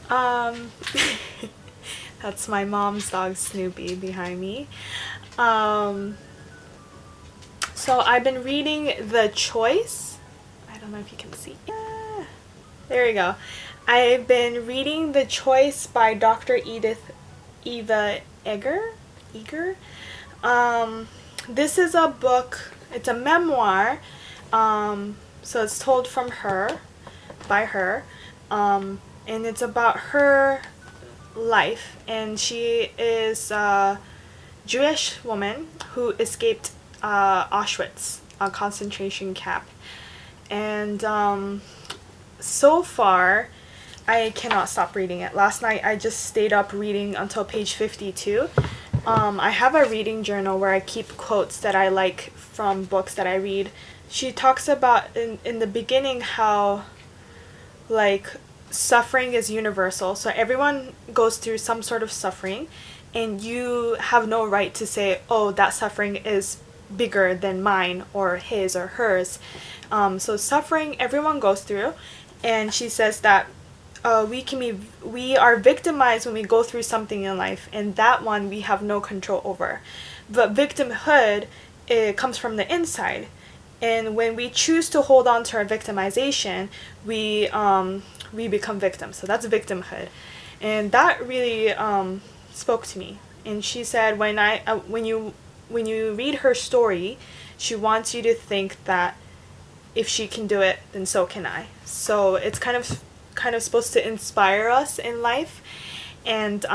Um, that's my mom's dog Snoopy behind me. Um, so I've been reading The Choice. I don't know if you can see. Yeah, there we go. I've been reading The Choice by Dr. Edith Eva Eger. Eger. This is a book. It's a memoir. So it's told from her, by her, and it's about her life. And she is a Jewish woman who escaped Auschwitz, a concentration camp. And so far, I cannot stop reading it. Last night, I just stayed up reading until page 52. I have a reading journal where I keep quotes that I like from books that I read. She talks about in the beginning how like suffering is universal. So everyone goes through some sort of suffering, and you have no right to say, oh, that suffering is bigger than mine or his or hers. So suffering everyone goes through, and she says that we are victimized when we go through something in life, and that one we have no control over. But victimhood, it comes from the inside, and when we choose to hold on to our victimization, we become victims. So that's victimhood, and that really spoke to me. And she said when you read her story, she wants you to think that if she can do it, then so can I. So it's kind of supposed to inspire us in life. And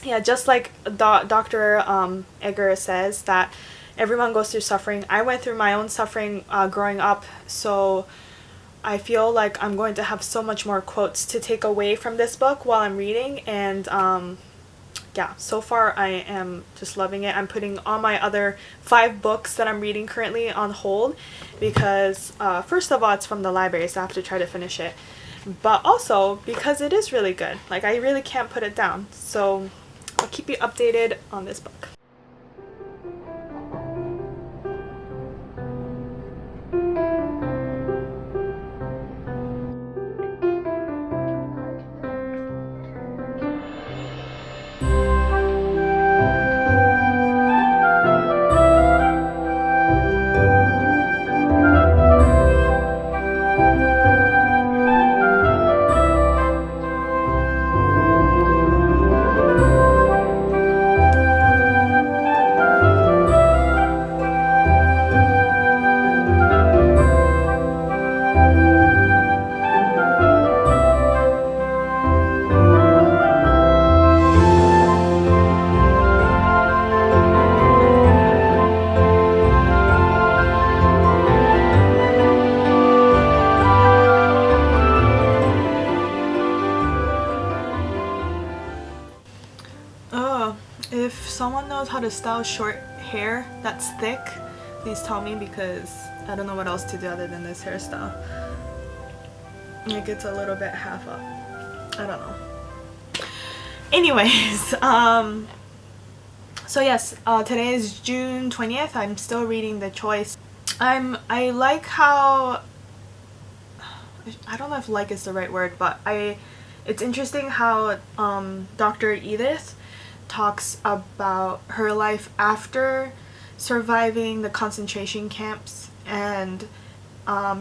yeah, just like Dr. Eger says that everyone goes through suffering. I went through my own suffering growing up, so I feel like I'm going to have so much more quotes to take away from this book while I'm reading. And yeah, so far I am just loving it. I'm putting all my other 5 books that I'm reading currently on hold because first of all, it's from the library, so I have to try to finish it. But also because it is really good. Like, I really can't put it down. So I'll keep you updated on this book. Oh, if someone knows how to style short hair that's thick, please tell me, because I don't know what else to do other than this hairstyle. It gets a little bit half up. I don't know. Anyways, so yes, today is June 20th. I'm still reading The Choice. I like how, I don't know if like is the right word, but it's interesting how Dr. Edith talks about her life after surviving the concentration camps, and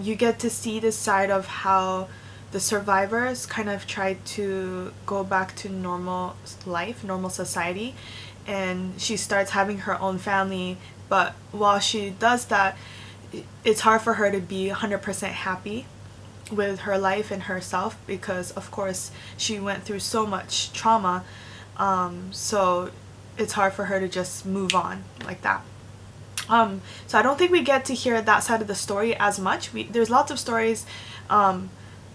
you get to see the side of how the survivors kind of tried to go back to normal life, normal society, and she starts having her own family. But while she does that, it's hard for her to be 100% happy with her life and herself, because of course she went through so much trauma, so it's hard for her to just move on like that. So I don't think we get to hear that side of the story as much. There's lots of stories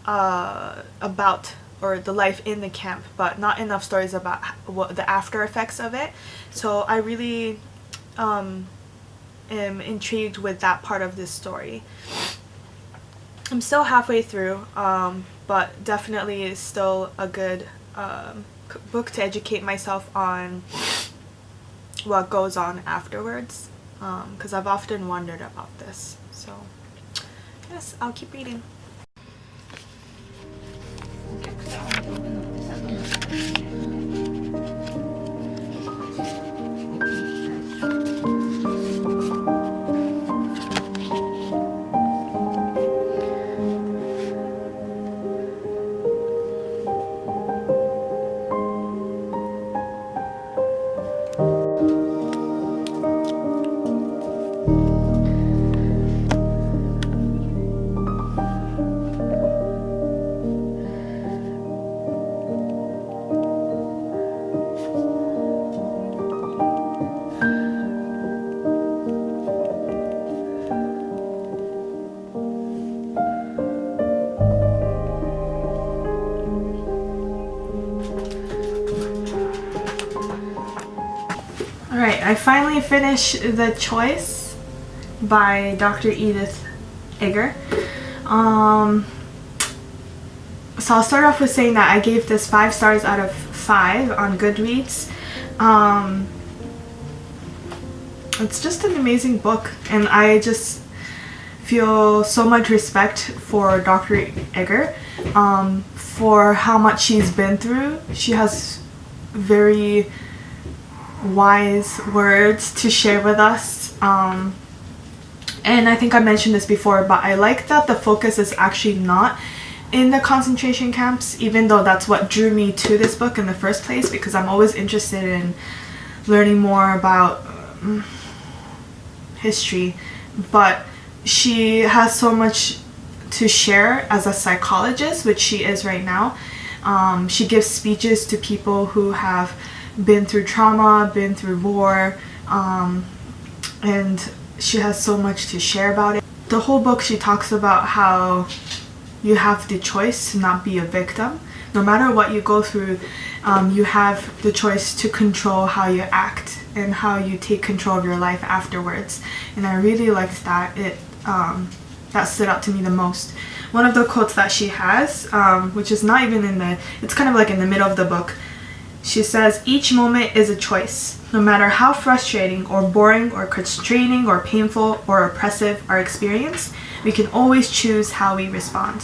about or the life in the camp, but not enough stories about what the after effects of it. So I really am intrigued with that part of this story. I'm still halfway through, but definitely is still a good book to educate myself on what goes on afterwards, because I've often wondered about this. So yes, I'll keep reading. I finally finished The Choice by Dr. Edith Eger. So I'll start off with saying that I gave this 5 stars out of 5 on Goodreads. It's just an amazing book, and I just feel so much respect for Dr. Eger for how much she's been through. She has very wise words to share with us, and I think I mentioned this before, but I like that the focus is actually not in the concentration camps, even though that's what drew me to this book in the first place, because I'm always interested in learning more about history. But she has so much to share as a psychologist, which she is right now. She gives speeches to people who have been through trauma, been through war, and she has so much to share about it. The whole book, she talks about how you have the choice to not be a victim. No matter what you go through, you have the choice to control how you act and how you take control of your life afterwards. And I really liked that. That stood out to me the most. One of the quotes that she has, which is not even in the, it's kind of like in the middle of the book. She says, "Each moment is a choice. No matter how frustrating or boring or constraining or painful or oppressive our experience, we can always choose how we respond."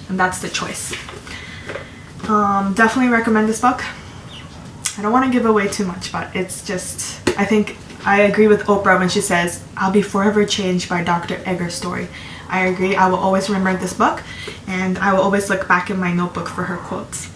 And that's the choice. Definitely recommend this book. I don't want to give away too much, but it's just, I think I agree with Oprah when she says, "I'll be forever changed by Dr. Eger's story." I agree. I will always remember this book, and I will always look back in my notebook for her quotes.